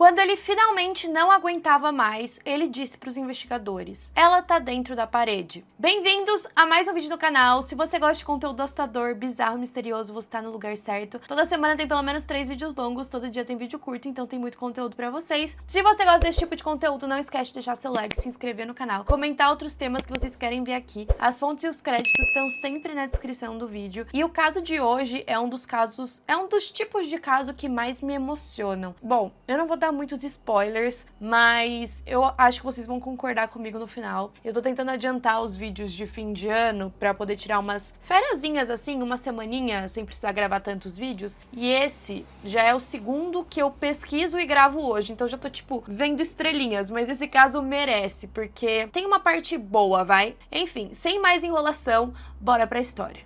Quando ele finalmente não aguentava mais, ele disse para os investigadores: ela tá dentro da parede. Bem-vindos a mais um vídeo do canal. Se você gosta de conteúdo assustador, bizarro, misterioso, você tá no lugar certo. Toda semana tem pelo menos 3 vídeos longos, todo dia tem vídeo curto, então tem muito conteúdo pra vocês. Se você gosta desse tipo de conteúdo, não esquece de deixar seu like, se inscrever no canal, comentar outros temas que vocês querem ver aqui. As fontes e os créditos estão sempre na descrição do vídeo. E o caso de hoje é um dos tipos de caso que mais me emocionam. Bom, eu não vou dar muitos spoilers, mas eu acho que vocês vão concordar comigo no final. Eu tô tentando adiantar os vídeos de fim de ano pra poder tirar umas fériasinhas assim, uma semaninha, sem precisar gravar tantos vídeos. E esse já é o segundo que eu pesquiso e gravo hoje, então já tô tipo vendo estrelinhas, mas esse caso merece, porque tem uma parte boa, vai? Enfim, sem mais enrolação, bora pra história.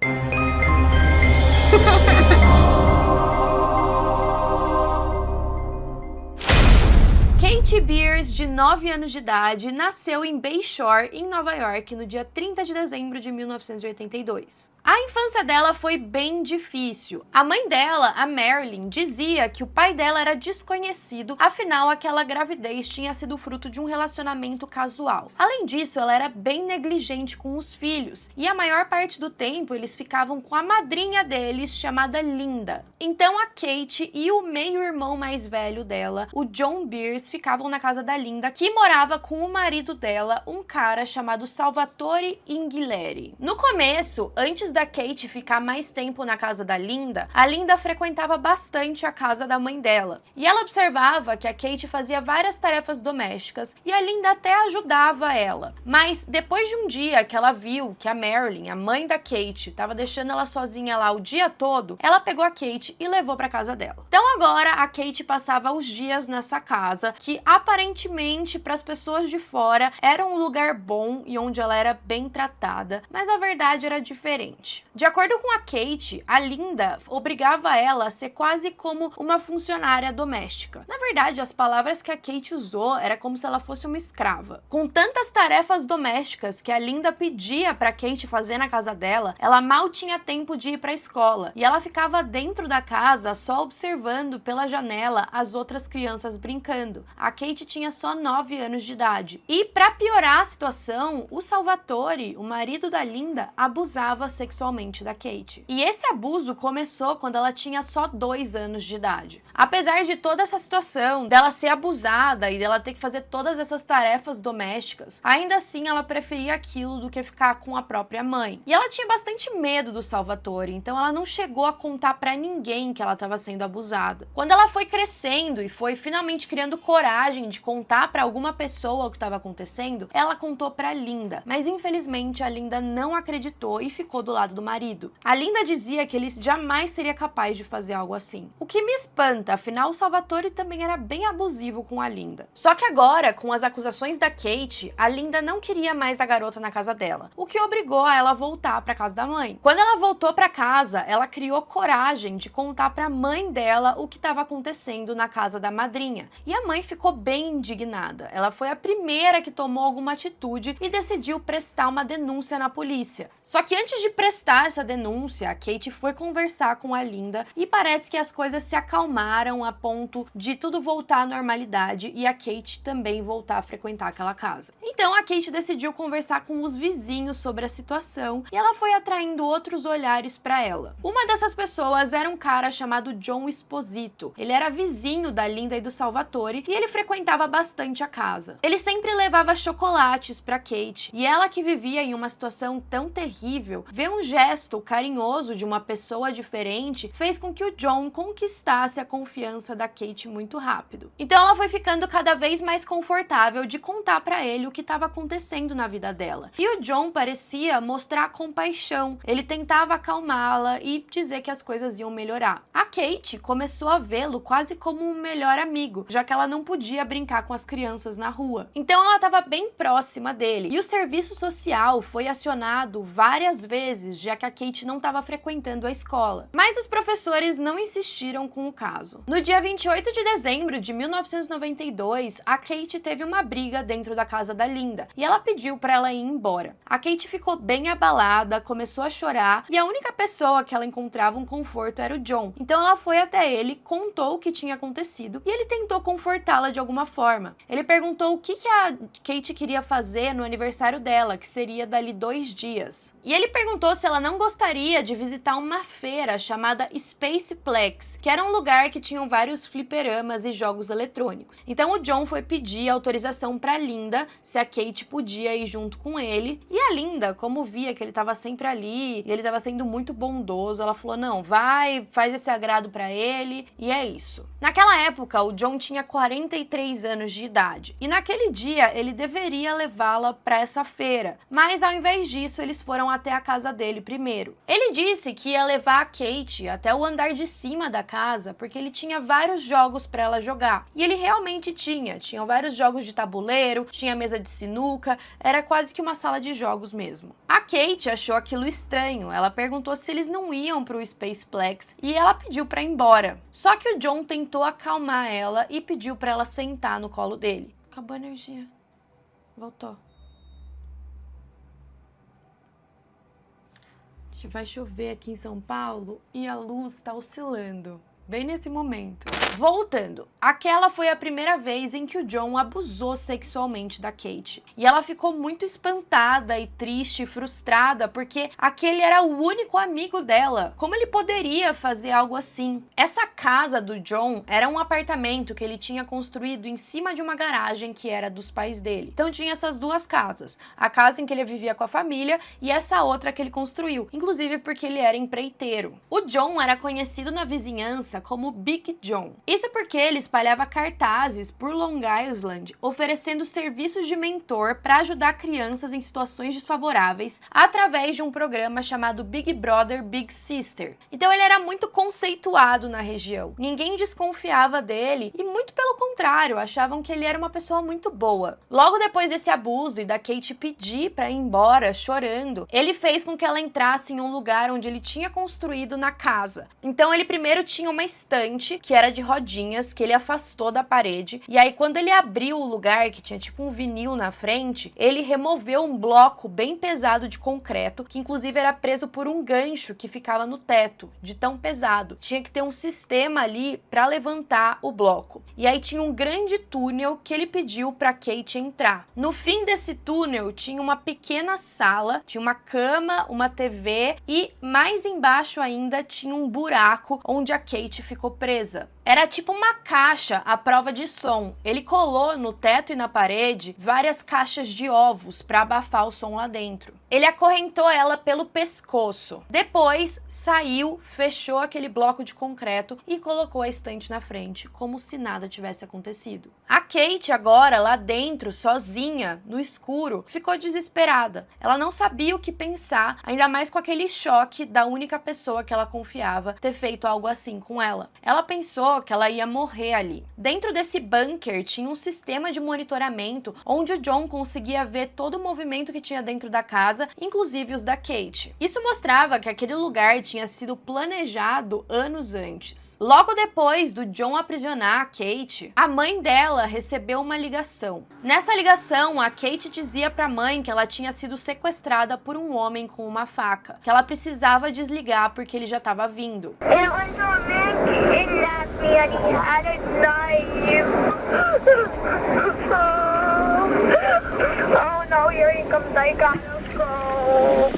Kate Beers, de 9 anos de idade, nasceu em Bayshore, em Nova York, no dia 30 de dezembro de 1982. A infância dela foi bem difícil. A mãe dela, a Marilyn, dizia que o pai dela era desconhecido, afinal aquela gravidez tinha sido fruto de um relacionamento casual. Além disso, ela era bem negligente com os filhos, e a maior parte do tempo eles ficavam com a madrinha deles, chamada Linda. Então a Kate e o meio-irmão mais velho dela, o John Beers, ficavam na casa da Linda, que morava com o marido dela, um cara chamado Salvatore Inghileri. No começo, antes da Kate ficar mais tempo na casa da Linda, a Linda frequentava bastante a casa da mãe dela. E ela observava que a Kate fazia várias tarefas domésticas e a Linda até ajudava ela. Mas depois de um dia que ela viu que a Marilyn, a mãe da Kate, estava deixando ela sozinha lá o dia todo, ela pegou a Kate e levou para casa dela. Então agora a Kate passava os dias nessa casa, que aparentemente para as pessoas de fora era um lugar bom e onde ela era bem tratada, mas a verdade era diferente. De acordo com a Kate, a Linda obrigava ela a ser quase como uma funcionária doméstica. Na verdade, as palavras que a Kate usou era como se ela fosse uma escrava. Com tantas tarefas domésticas que a Linda pedia para Kate fazer na casa dela, ela mal tinha tempo de ir para a escola e ela ficava dentro da casa só observando pela janela as outras crianças brincando. A Kate tinha só 9 anos de idade. E para piorar a situação, o Salvatore, o marido da Linda, abusava sexualmente da Kate. E esse abuso começou quando ela tinha só 2 anos de idade. Apesar de toda essa situação, dela ser abusada e dela ter que fazer todas essas tarefas domésticas, ainda assim ela preferia aquilo do que ficar com a própria mãe. E ela tinha bastante medo do Salvatore, então ela não chegou a contar pra ninguém que ela estava sendo abusada. Quando ela foi crescendo e foi finalmente criando coragem de contar pra alguma pessoa o que estava acontecendo, ela contou pra Linda, mas infelizmente a Linda não acreditou e ficou do lado do marido. A Linda dizia que ele jamais seria capaz de fazer algo assim. O que me espanta, afinal o Salvatore também era bem abusivo com a Linda. Só que agora, com as acusações da Kate, a Linda não queria mais a garota na casa dela, o que obrigou a ela voltar para casa da mãe. Quando ela voltou para casa, ela criou coragem de contar para a mãe dela o que estava acontecendo na casa da madrinha. E a mãe ficou bem indignada. Ela foi a primeira que tomou alguma atitude e decidiu prestar uma denúncia na polícia. Só que antes de prestar essa denúncia, a Kate foi conversar com a Linda e parece que as coisas se acalmaram a ponto de tudo voltar à normalidade e a Kate também voltar a frequentar aquela casa. Então a Kate decidiu conversar com os vizinhos sobre a situação e ela foi atraindo outros olhares para ela. Uma dessas pessoas era um cara chamado John Esposito. Ele era vizinho da Linda e do Salvatore e ele frequentava bastante a casa. Ele sempre levava chocolates para Kate e ela, que vivia em uma situação tão terrível, ver um gesto carinhoso de uma pessoa diferente fez com que o John conquistasse a confiança da Kate muito rápido. Então ela foi ficando cada vez mais confortável de contar para ele o que estava acontecendo na vida dela. E o John parecia mostrar compaixão. Ele tentava acalmá-la e dizer que as coisas iam melhorar. A Kate começou a vê-lo quase como um melhor amigo, já que ela não podia brincar com as crianças na rua. Então ela estava bem próxima dele. E o serviço social foi acionado várias vezes meses, já que a Kate não estava frequentando a escola. Mas os professores não insistiram com o caso. No dia 28 de dezembro de 1992, a Kate teve uma briga dentro da casa da Linda e ela pediu para ela ir embora. A Kate ficou bem abalada, começou a chorar e a única pessoa que ela encontrava um conforto era o John. Então ela foi até ele, contou o que tinha acontecido e ele tentou confortá-la de alguma forma. Ele perguntou o que a Kate queria fazer no aniversário dela, que seria dali 2 dias. E ele perguntou se ela não gostaria de visitar uma feira chamada Spaceplex, que era um lugar que tinham vários fliperamas e jogos eletrônicos. Então o John foi pedir autorização para Linda se a Kate podia ir junto com ele. E a Linda, como via que ele estava sempre ali e ele estava sendo muito bondoso, ela falou: não, vai, faz esse agrado para ele, e é isso. Naquela época, o John tinha 43 anos de idade e naquele dia ele deveria levá-la para essa feira, mas ao invés disso eles foram até a casa dele primeiro. Ele disse que ia levar a Kate até o andar de cima da casa porque ele tinha vários jogos para ela jogar. E ele realmente tinham vários jogos de tabuleiro, tinha mesa de sinuca, era quase que uma sala de jogos mesmo. A Kate achou aquilo estranho, ela perguntou se eles não iam para o Spaceplex e ela pediu para ir embora. Só que o John tentou acalmar ela e pediu para ela sentar no colo dele. Acabou a energia. Voltou. Vai chover aqui em São Paulo e a luz está oscilando. Bem nesse momento. Voltando, aquela foi a primeira vez em que o John abusou sexualmente da Kate. E ela ficou muito espantada e triste e frustrada porque aquele era o único amigo dela. Como ele poderia fazer algo assim? Essa casa do John era um apartamento que ele tinha construído em cima de uma garagem que era dos pais dele. Então tinha essas duas casas. A casa em que ele vivia com a família e essa outra que ele construiu. Inclusive porque ele era empreiteiro. O John era conhecido na vizinhança como Big John. Isso porque ele espalhava cartazes por Long Island, oferecendo serviços de mentor para ajudar crianças em situações desfavoráveis através de um programa chamado Big Brother Big Sister. Então ele era muito conceituado na região. Ninguém desconfiava dele e, muito pelo contrário, achavam que ele era uma pessoa muito boa. Logo depois desse abuso e da Kate pedir para ir embora chorando, ele fez com que ela entrasse em um lugar onde ele tinha construído na casa. Então ele primeiro tinha uma estante que era de rodinhas que ele afastou da parede e aí quando ele abriu o lugar que tinha tipo um vinil na frente, ele removeu um bloco bem pesado de concreto que inclusive era preso por um gancho que ficava no teto, de tão pesado. Tinha que ter um sistema ali para levantar o bloco. E aí tinha um grande túnel que ele pediu para Kate entrar. No fim desse túnel tinha uma pequena sala, tinha uma cama, uma TV e mais embaixo ainda tinha um buraco onde a Kate ficou presa. Era tipo uma caixa à prova de som. Ele colou no teto e na parede várias caixas de ovos para abafar o som lá dentro. Ele acorrentou ela pelo pescoço. Depois saiu, fechou aquele bloco de concreto e colocou a estante na frente, como se nada tivesse acontecido. A Kate agora, lá dentro, sozinha, no escuro, ficou desesperada. Ela não sabia o que pensar, ainda mais com aquele choque da única pessoa que ela confiava ter feito algo assim com ela. Ela pensou que ela ia morrer ali. Dentro desse bunker tinha um sistema de monitoramento onde o John conseguia ver todo o movimento que tinha dentro da casa, inclusive os da Kate. Isso mostrava que aquele lugar tinha sido planejado anos antes. Logo depois do John aprisionar a Kate, a mãe dela recebeu uma ligação. Nessa ligação, a Kate dizia para a mãe que ela tinha sido sequestrada por um homem com uma faca, que ela precisava desligar porque ele já estava vindo. Oh no, here he comes, I gotta go.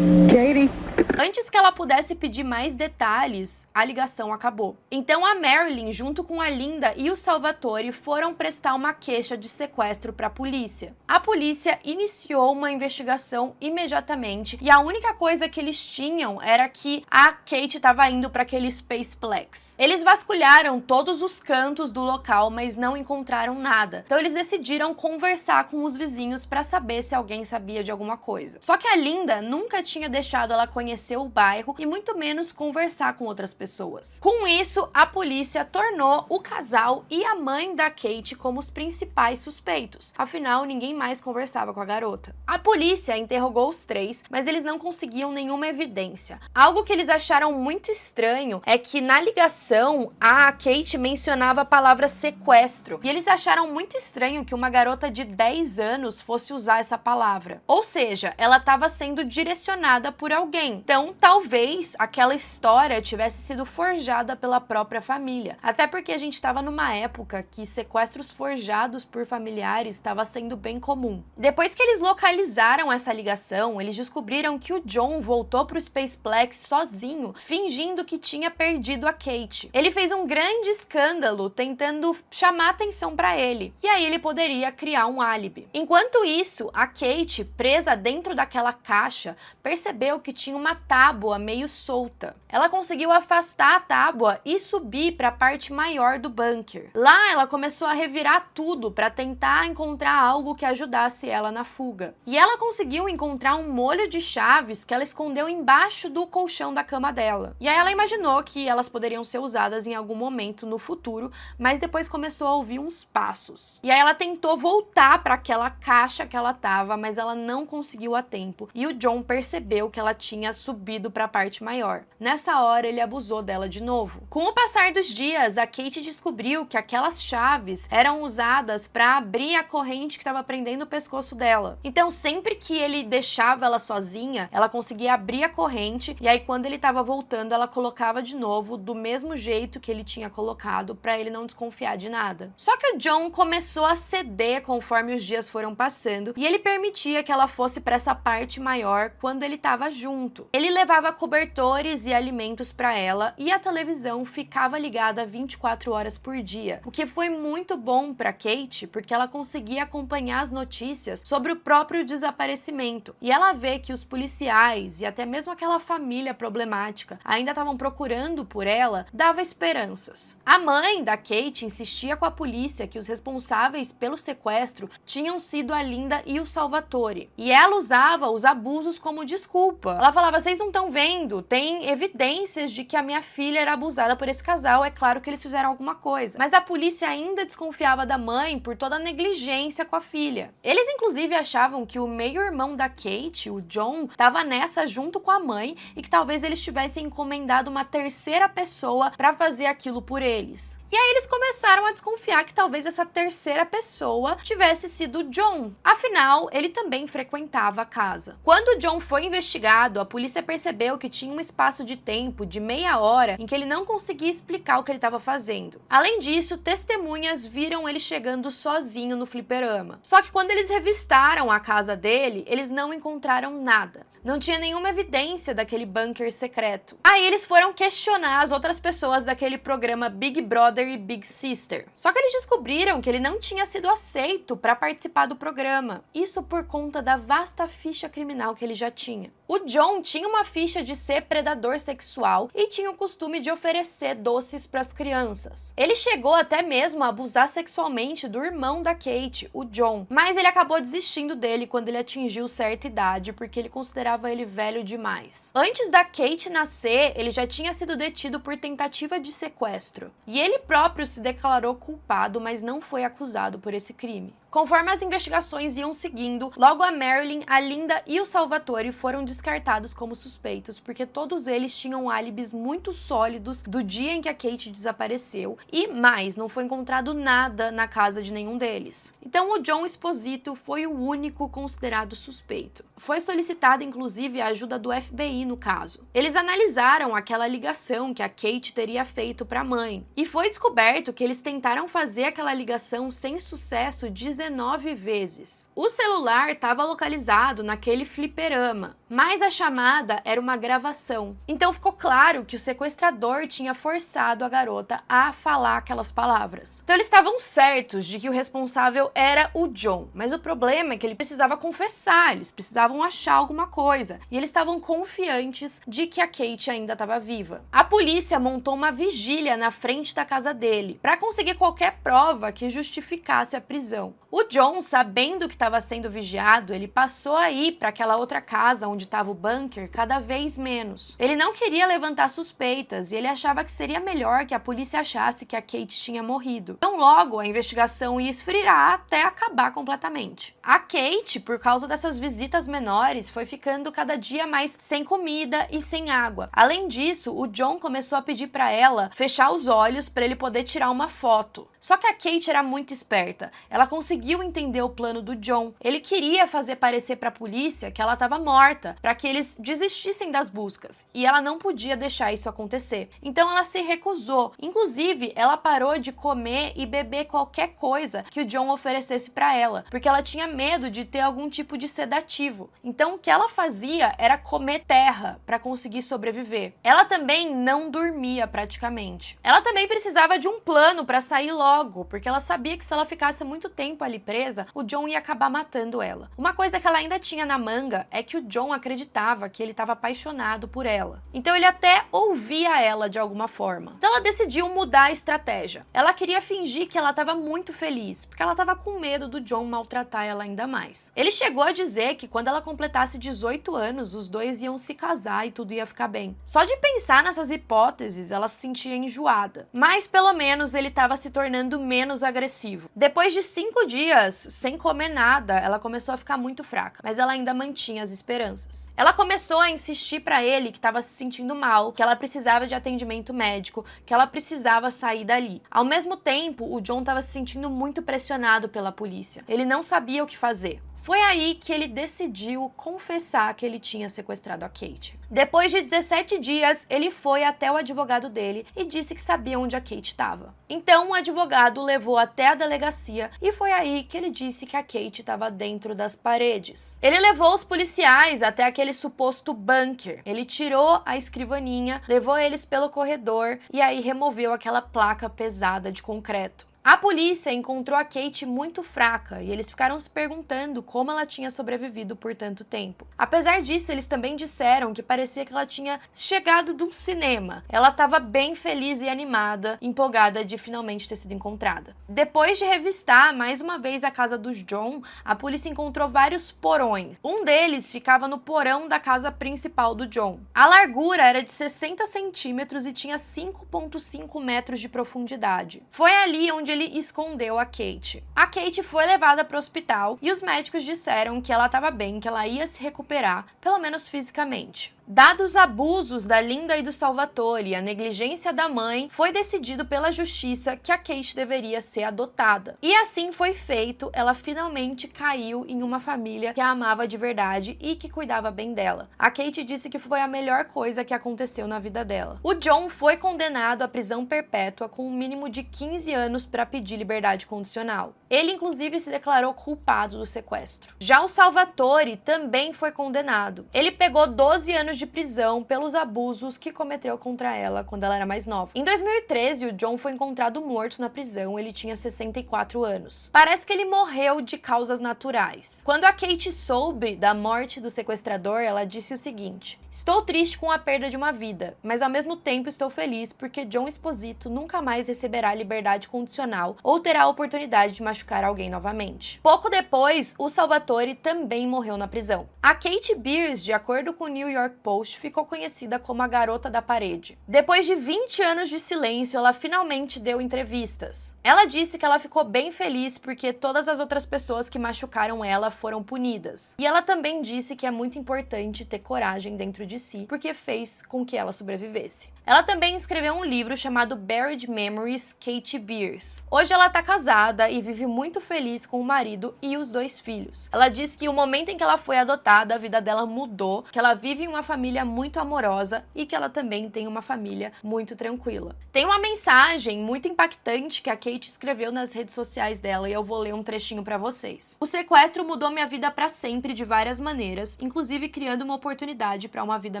Katie. Antes que ela pudesse pedir mais detalhes, a ligação acabou. Então a Marilyn, junto com a Linda e o Salvatore, foram prestar uma queixa de sequestro para a polícia. A polícia iniciou uma investigação imediatamente e a única coisa que eles tinham era que a Kate estava indo para aquele Spaceplex. Eles vasculharam todos os cantos do local, mas não encontraram nada. Então eles decidiram conversar com os vizinhos para saber se alguém sabia de alguma coisa. Só que a Linda nunca tinha deixado ela conhecer o bairro e muito menos conversar com outras pessoas. Com isso, a polícia tornou o casal e a mãe da Kate como os principais suspeitos. Afinal, ninguém mais conversava com a garota. A polícia interrogou os três, mas eles não conseguiam nenhuma evidência. Algo que eles acharam muito estranho é que na ligação a Kate mencionava a palavra sequestro. E eles acharam muito estranho que uma garota de 10 anos fosse usar essa palavra. Ou seja, ela estava sendo direcionada por alguém. Então, talvez aquela história tivesse sido forjada pela própria família. Até porque a gente estava numa época que sequestros forjados por familiares estava sendo bem comum. Depois que eles localizaram essa ligação, eles descobriram que o John voltou pro Spaceplex sozinho, fingindo que tinha perdido a Kate. Ele fez um grande escândalo tentando chamar atenção para ele, e aí ele poderia criar um álibi. Enquanto isso, a Kate, presa dentro daquela caixa, percebeu que tinha uma tábua meio solta. Ela conseguiu afastar a tábua e subir para a parte maior do bunker. Lá ela começou a revirar tudo para tentar encontrar algo que ajudasse ela na fuga. E ela conseguiu encontrar um molho de chaves que ela escondeu embaixo do colchão da cama dela. E aí ela imaginou que elas poderiam ser usadas em algum momento no futuro, mas depois começou a ouvir uns passos. E aí ela tentou voltar para aquela caixa que ela tava, mas ela não conseguiu a tempo. E o John percebeu que ela tinha subido para a parte maior. Nessa hora ele abusou dela de novo. Com o passar dos dias, a Kate descobriu que aquelas chaves eram usadas para abrir a corrente que estava prendendo o pescoço dela. Então sempre que ele deixava ela sozinha, ela conseguia abrir a corrente e aí quando ele estava voltando, ela colocava de novo do mesmo jeito que ele tinha colocado para ele não desconfiar de nada. Só que o John começou a ceder conforme os dias foram passando e ele permitia que ela fosse para essa parte maior quando ele estava junto. Ele levava cobertores e alimentos para ela e a televisão ficava ligada 24 horas por dia, o que foi muito bom para Kate porque ela conseguia acompanhar as notícias sobre o próprio desaparecimento. E ela vê que os policiais e até mesmo aquela família problemática ainda estavam procurando por ela, dava esperanças. A mãe da Kate insistia com a polícia que os responsáveis pelo sequestro tinham sido a Linda e o Salvatore. E ela usava os abusos como desculpa. Ela falava, vocês não estão vendo? Tem evidências de que a minha filha era abusada por esse casal, é claro que eles fizeram alguma coisa. Mas a polícia ainda desconfiava da mãe por toda a negligência com a filha. Eles inclusive achavam que o meio-irmão da Kate, o John, estava nessa junto com a mãe e que talvez eles tivessem encomendado uma terceira pessoa para fazer aquilo por eles. E aí eles começaram a desconfiar que talvez essa terceira pessoa tivesse sido John. Afinal, ele também frequentava a casa. Quando o John foi investigado, a polícia percebeu que tinha um espaço de tempo de meia hora em que ele não conseguia explicar o que ele estava fazendo. Além disso, testemunhas viram ele chegando sozinho no fliperama. Só que quando eles revistaram a casa dele, eles não encontraram nada. Não tinha nenhuma evidência daquele bunker secreto. Aí eles foram questionar as outras pessoas daquele programa Big Brother e Big Sister. Só que eles descobriram que ele não tinha sido aceito para participar do programa. Isso por conta da vasta ficha criminal que ele já tinha. O John tinha uma ficha de ser predador sexual e tinha o costume de oferecer doces para as crianças. Ele chegou até mesmo a abusar sexualmente do irmão da Kate, o John. Mas ele acabou desistindo dele quando ele atingiu certa idade, porque ele considerava ele velho demais. Antes da Kate nascer, ele já tinha sido detido por tentativa de sequestro. E ele próprio se declarou culpado, mas não foi acusado por esse crime. Conforme as investigações iam seguindo, logo a Marilyn, a Linda e o Salvatore foram descartados como suspeitos, porque todos eles tinham álibis muito sólidos do dia em que a Kate desapareceu, e mais, não foi encontrado nada na casa de nenhum deles. Então o John Esposito foi o único considerado suspeito. Foi solicitada inclusive a ajuda do FBI no caso. Eles analisaram aquela ligação que a Kate teria feito para a mãe, e foi descoberto que eles tentaram fazer aquela ligação sem sucesso 19 vezes. O celular estava localizado naquele fliperama, mas a chamada era uma gravação. Então ficou claro que o sequestrador tinha forçado a garota a falar aquelas palavras. Então eles estavam certos de que o responsável era o John, mas o problema é que ele precisava confessar, eles precisavam achar alguma coisa, e eles estavam confiantes de que a Kate ainda estava viva. A polícia montou uma vigília na frente da casa dele, para conseguir qualquer prova que justificasse a prisão. O John, sabendo que estava sendo vigiado, ele passou a ir para aquela outra casa onde onde estava o bunker cada vez menos. Ele não queria levantar suspeitas e ele achava que seria melhor que a polícia achasse que a Kate tinha morrido. Então logo a investigação ia esfriar até acabar completamente. A Kate, por causa dessas visitas menores, foi ficando cada dia mais sem comida e sem água. Além disso, o John começou a pedir para ela fechar os olhos para ele poder tirar uma foto. Só que a Kate era muito esperta. Ela conseguiu entender o plano do John. Ele queria fazer parecer para a polícia que ela estava morta, para que eles desistissem das buscas. E ela não podia deixar isso acontecer. Então ela se recusou. Inclusive, ela parou de comer e beber qualquer coisa que o John oferecesse para ela, porque ela tinha medo de ter algum tipo de sedativo. Então o que ela fazia era comer terra para conseguir sobreviver. Ela também não dormia praticamente. Ela também precisava de um plano para sair logo, porque ela sabia que se ela ficasse muito tempo ali presa, o John ia acabar matando ela. Uma coisa que ela ainda tinha na manga é que o John acreditava que ele estava apaixonado por ela. Então ele até ouvia ela de alguma forma. Então ela decidiu mudar a estratégia. Ela queria fingir que ela estava muito feliz, porque ela estava com medo do John maltratar ela ainda mais. Ele chegou a dizer que quando ela completasse 18 anos, os dois iam se casar e tudo ia ficar bem. Só de pensar nessas hipóteses, ela se sentia enjoada. Mas pelo menos ele estava se tornando menos agressivo. Depois de 5 dias sem comer nada, ela começou a ficar muito fraca, mas ela ainda mantinha as esperanças. Ela começou a insistir para ele que estava se sentindo mal, que ela precisava de atendimento médico, que ela precisava sair dali. Ao mesmo tempo, o John estava se sentindo muito pressionado pela polícia. Ele não sabia o que fazer. Foi aí que ele decidiu confessar que ele tinha sequestrado a Kate. Depois de 17 dias, ele foi até o advogado dele e disse que sabia onde a Kate estava. Então o advogado o levou até a delegacia e foi aí que ele disse que a Kate estava dentro das paredes. Ele levou os policiais até aquele suposto bunker. Ele tirou a escrivaninha, levou eles pelo corredor e aí removeu aquela placa pesada de concreto. A polícia encontrou a Kate muito fraca e eles ficaram se perguntando como ela tinha sobrevivido por tanto tempo. Apesar disso, eles também disseram que parecia que ela tinha chegado de um cinema. Ela estava bem feliz e animada, empolgada de finalmente ter sido encontrada. Depois de revistar mais uma vez a casa dos John, a polícia encontrou vários porões. Um deles ficava no porão da casa principal do John. A largura era de 60 centímetros e tinha 5,5 metros de profundidade. Foi ali onde ele escondeu a Kate. A Kate foi levada para o hospital e os médicos disseram que ela estava bem, que ela ia se recuperar, pelo menos fisicamente. Dados os abusos da Linda e do Salvatore e a negligência da mãe, foi decidido pela justiça que a Kate deveria ser adotada. E assim foi feito, ela finalmente caiu em uma família que a amava de verdade e que cuidava bem dela. A Kate disse que foi a melhor coisa que aconteceu na vida dela. O John foi condenado à prisão perpétua com um mínimo de 15 anos para pedir liberdade condicional. Ele inclusive se declarou culpado do sequestro. Já o Salvatore também foi condenado. Ele pegou 12 anos de prisão pelos abusos que cometeu contra ela quando ela era mais nova. Em 2013, o John foi encontrado morto na prisão, ele tinha 64 anos. Parece que ele morreu de causas naturais. Quando a Kate soube da morte do sequestrador, ela disse o seguinte: "Estou triste com a perda de uma vida, mas ao mesmo tempo estou feliz porque John Esposito nunca mais receberá liberdade condicional ou terá a oportunidade de machucar alguém novamente." Pouco depois, o Salvatore também morreu na prisão. A Kate Beers, de acordo com o New York Post, ficou conhecida como a garota da parede. Depois de 20 anos de silêncio, ela finalmente deu entrevistas. Ela disse que ela ficou bem feliz porque todas as outras pessoas que machucaram ela foram punidas. E ela também disse que é muito importante ter coragem dentro de si, porque fez com que ela sobrevivesse. Ela também escreveu um livro chamado Buried Memories, Kate Beers. Hoje ela tá casada e vive muito feliz com o marido e os 2 filhos. Ela diz que o momento em que ela foi adotada, a vida dela mudou, que ela vive em uma família muito amorosa e que ela também tem uma família muito tranquila. Tem uma mensagem muito impactante que a Kate escreveu nas redes sociais dela e eu vou ler um trechinho pra vocês. "O sequestro mudou minha vida pra sempre de várias maneiras, inclusive criando uma oportunidade pra uma vida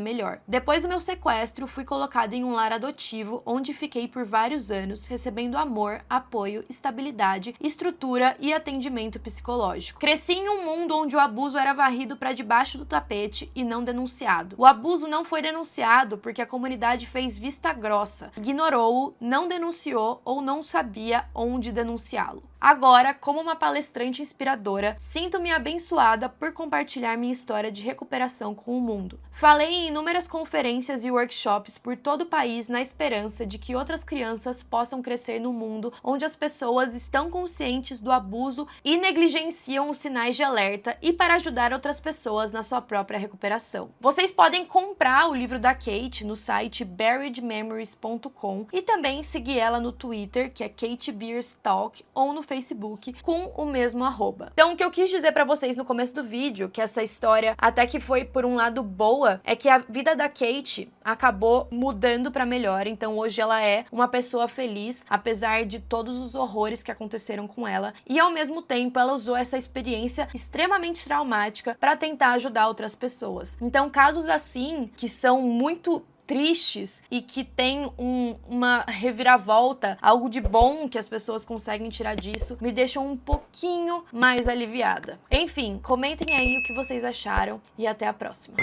melhor. Depois do meu sequestro, fui colocada em um lar adotivo, onde fiquei por vários anos, recebendo amor, apoio, estabilidade, estrutura e atendimento psicológico. Cresci em um mundo onde o abuso era varrido para debaixo do tapete e não denunciado. O abuso não foi denunciado porque a comunidade fez vista grossa, ignorou-o, não denunciou ou não sabia onde denunciá-lo. Agora, como uma palestrante inspiradora, sinto-me abençoada por compartilhar minha história de recuperação com o mundo. Falei em inúmeras conferências e workshops por todo o país na esperança de que outras crianças possam crescer no mundo onde as pessoas estão conscientes do abuso e negligenciam os sinais de alerta e para ajudar outras pessoas na sua própria recuperação. Vocês podem comprar o livro da Kate no site buriedmemories.com e também seguir ela no Twitter, que é Kate Beers Talk, ou no Facebook com o mesmo @. Então, o que eu quis dizer pra vocês no começo do vídeo, que essa história até que foi por um lado boa, é que a vida da Kate acabou mudando pra melhor. Então, hoje ela é uma pessoa feliz, apesar de todos os horrores que aconteceram com ela. E ao mesmo tempo, ela usou essa experiência extremamente traumática pra tentar ajudar outras pessoas. Então, casos assim, que são muito tristes e que tem uma reviravolta, algo de bom que as pessoas conseguem tirar disso, me deixam um pouquinho mais aliviada. Enfim, comentem aí o que vocês acharam e até a próxima.